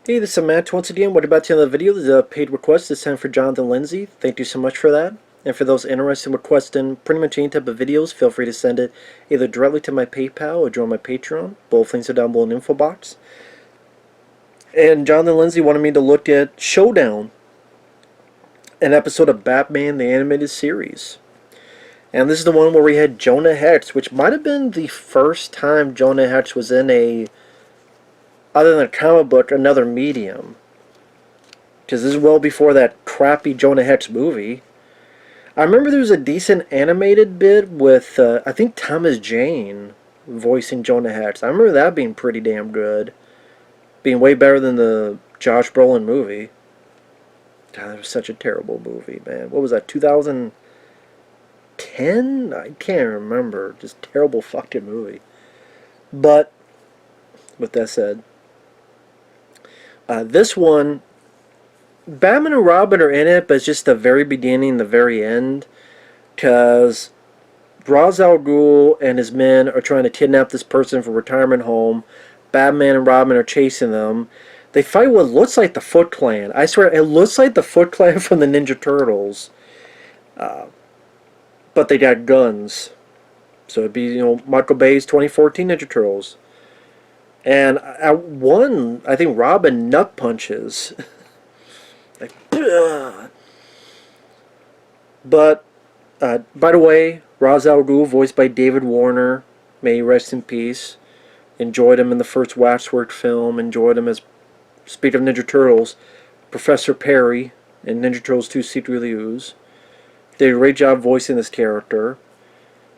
Hey, this is Matt once again. What about the end of the video? This is a paid request this time for Jonathan Lindsey. Thank you so much for that. And for those interested in requesting pretty much any type of videos, feel free to send it either directly to my PayPal or join my Patreon. Both links are down below in the info box. And Jonathan Lindsey wanted me to look at Showdown, an episode of Batman the Animated Series. And this is the one where we had Jonah Hex, which might have been the first time Jonah Hex was in other than a comic book, another medium. Because this is well before that crappy Jonah Hex movie. I remember there was a decent animated bit with, I think Thomas Jane voicing Jonah Hex. I remember that being pretty damn good. Being way better than the Josh Brolin movie. God, that was such a terrible movie, man. What was that, 2010? I can't remember. Just terrible fucking movie. But, with that said, this one, Batman and Robin are in it, but it's just the very beginning, the very end. Because Ra's al Ghul and his men are trying to kidnap this person from a retirement home. Batman and Robin are chasing them. They fight what looks like the Foot Clan. I swear, it looks like the Foot Clan from the Ninja Turtles. But they got guns. So it'd be, Michael Bay's 2014 Ninja Turtles. And at one, I think Robin nut punches. Like, ugh. But, by the way, Ra's al Ghul, voiced by David Warner, may he rest in peace. Enjoyed him in the first Waxwork film. Enjoyed him as, speaking of Ninja Turtles, Professor Perry in Ninja Turtles 2 Secretly Ooze. Did a great job voicing this character.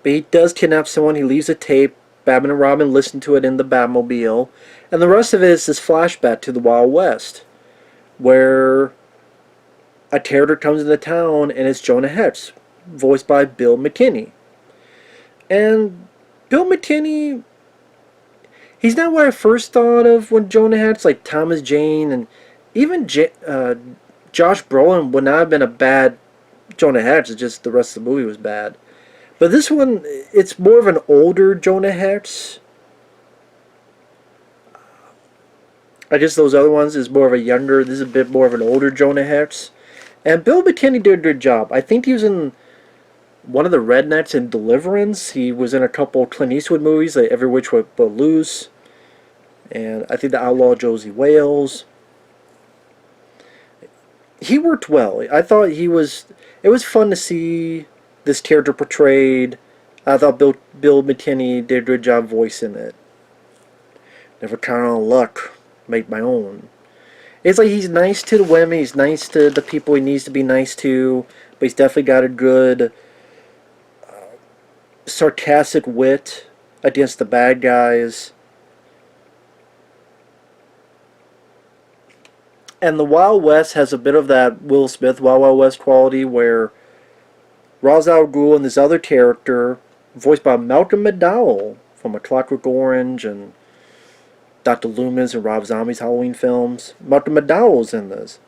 But he does kidnap someone. He leaves a tape. Batman and Robin listen to it in the Batmobile. And the rest of it is this flashback to the Wild West, where a character comes into town and it's Jonah Hex, voiced by Bill McKinney. And Bill McKinney, he's not what I first thought of when Jonah Hex, like Thomas Jane, and even Josh Brolin would not have been a bad Jonah Hex. It's just the rest of the movie was bad. But this one, it's more of an older Jonah Hex. I guess those other ones is more of a younger, this is a bit more of an older Jonah Hex. And Bill McKinney did a good job. I think he was in one of the Rednecks in Deliverance. He was in a couple Clint Eastwood movies, like Every Which Way But Loose. And I think The Outlaw Josie Wales. He worked well. I thought it was fun to see this character portrayed. I thought Bill McKinney did a good job voicing it. Never count on luck. Make my own. It's like he's nice to the women. He's nice to the people he needs to be nice to. But he's definitely got a good sarcastic wit against the bad guys. And the Wild West has a bit of that Will Smith Wild Wild West quality where Ra's al Ghul and this other character, voiced by Malcolm McDowell from A Clockwork Orange and Dr. Loomis and Rob Zombie's Halloween films. Malcolm McDowell's in this.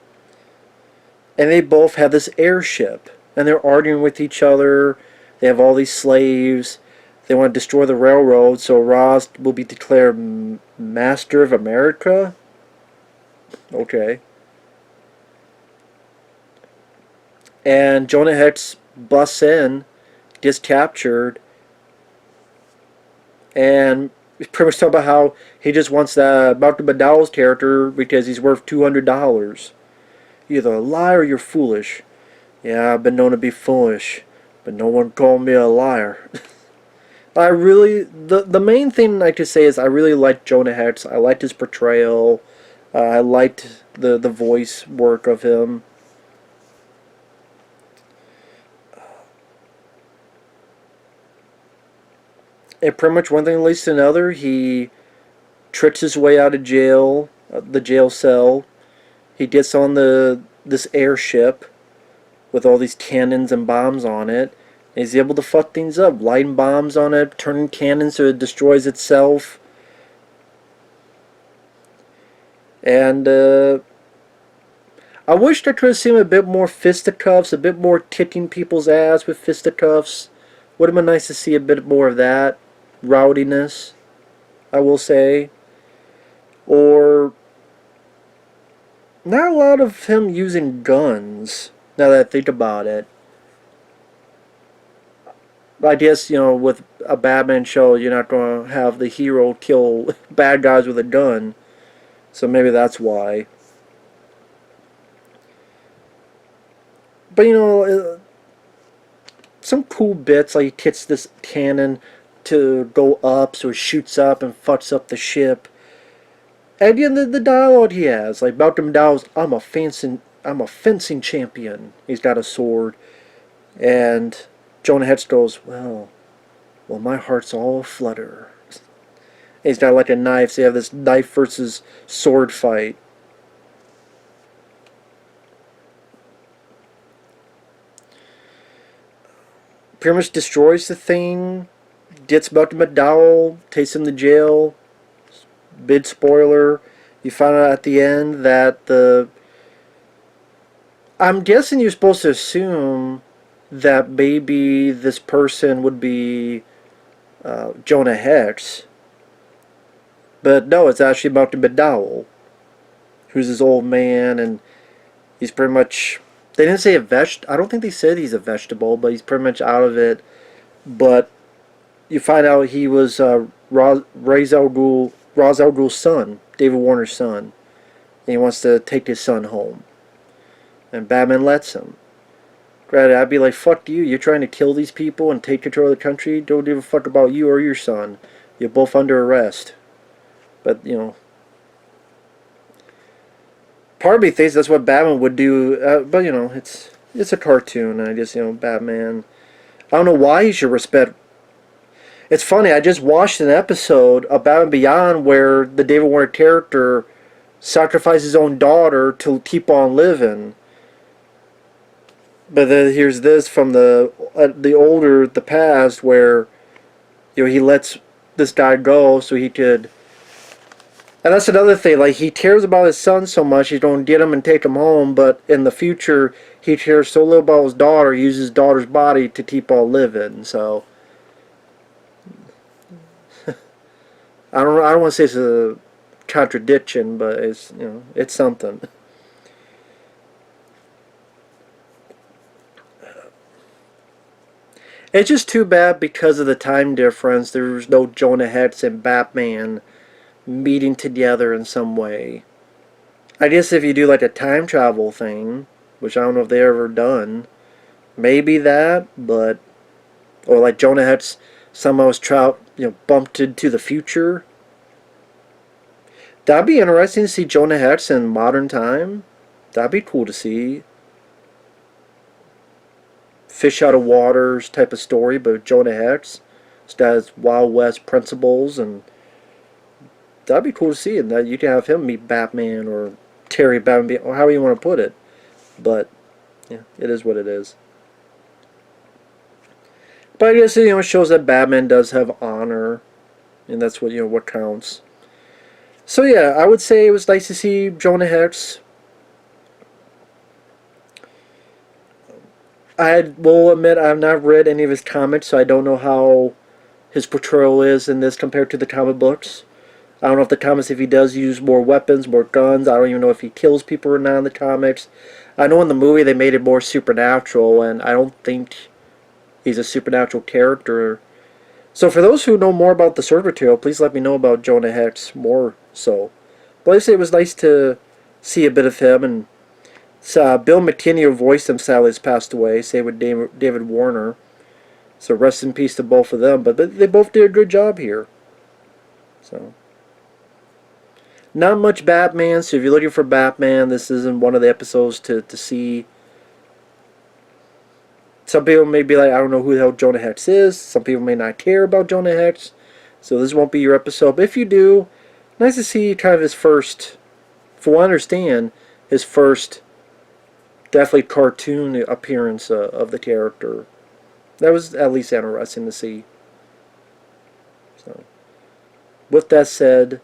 And they both have this airship. And they're arguing with each other. They have all these slaves. They want to destroy the railroad, so Ra's will be declared Master of America. Okay. And Jonah Hex busts in, gets captured, and pretty much talk about how he just wants that Malcolm McDowell's character because he's worth $200. You're either a liar or you're foolish. Yeah, I've been known to be foolish, but no one called me a liar. The main thing I could say is I really liked Jonah Hex. I liked his portrayal. I liked the voice work of him. And pretty much one thing leads to another. He tricks his way out of jail, the jail cell. He gets on this airship with all these cannons and bombs on it. And he's able to fuck things up, lighting bombs on it, turning cannons so it destroys itself. And I wished I could have seen a bit more fisticuffs, a bit more kicking people's ass with fisticuffs. Would have been nice to see a bit more of that rowdiness, I will say. Or Not a lot of him using guns, now that I think about it. I guess, with a Batman show, you're not going to have the hero kill bad guys with a gun. So maybe that's why. But, some cool bits, like he hits this cannon to go up, so it shoots up and fucks up the ship. And the dialogue he has, like Malcolm McDowell's, I'm a fencing champion. He's got a sword. And Jonah Hex goes, well, my heart's all aflutter. He's got like a knife, so you have this knife versus sword fight. Pretty much destroys the thing, gets Malcolm McDowell, takes him to jail. Big spoiler. You find out at the end that I'm guessing you're supposed to assume that maybe this person would be Jonah Hex. But no, it's actually Malcolm McDowell, who's his old man, and he's pretty much. They didn't say a I don't think they said he's a vegetable, but he's pretty much out of it. But you find out he was Ra's al Ghul's son, David Warner's son, and he wants to take his son home. And Batman lets him. Granted, I'd be like, fuck you, you're trying to kill these people and take control of the country? Don't give a fuck about you or your son. You're both under arrest. But, part of me thinks that's what Batman would do, but, it's a cartoon, and I guess, Batman, I don't know why he should respect. It's funny, I just watched an episode of Batman Beyond where the David Warner character sacrificed his own daughter to keep on living. But then here's this from the past where, he lets this guy go so he could. And that's another thing, like, he cares about his son so much, he's going to get him and take him home, but in the future, he cares so little about his daughter, he uses his daughter's body to keep on living, so. I don't want to say it's a contradiction, but it's, it's something. It's just too bad because of the time difference, there's no Jonah Hex and Batman meeting together in some way. I guess if you do like a time travel thing, which I don't know if they've ever done, maybe that, but or like Jonah Hex somehow was bumped into the future. That'd be interesting to see Jonah Hex in modern time. That'd be cool to see. Fish out of waters type of story, but Jonah Hex still has Wild West principles, and that'd be cool to see. And that you can have him meet Batman or Terry Batman, or however you want to put it. But yeah, it is what it is. But I guess it shows that Batman does have honor, and that's what what counts. So yeah, I would say it was nice to see Jonah Hex. I will admit I have not read any of his comics, so I don't know how his portrayal is in this compared to the comic books. I don't know if the comics, if he does use more weapons, more guns. I don't even know if he kills people or not in the comics. I know in the movie they made it more supernatural, and I don't think he's a supernatural character. So for those who know more about the source material, please let me know about Jonah Hex more so. But like I say, it was nice to see a bit of him, and Bill McKinney, who voiced him, sadly has passed away, same with David Warner. So rest in peace to both of them, but they both did a good job here. So, not much Batman, so if you're looking for Batman, this isn't one of the episodes to see. Some people may be like, I don't know who the hell Jonah Hex is. Some people may not care about Jonah Hex, so this won't be your episode. But if you do, nice to see kind of his first, from what I understand, his first definitely cartoon appearance of the character. That was at least interesting to see. So, with that said,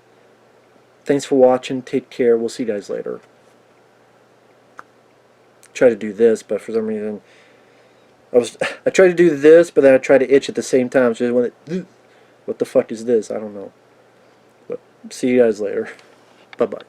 thanks for watching. Take care. We'll see you guys later. Try to do this, but for some reason, I tried to do this, but then I tried to itch at the same time. So what the fuck is this? I don't know. But see you guys later. Bye bye.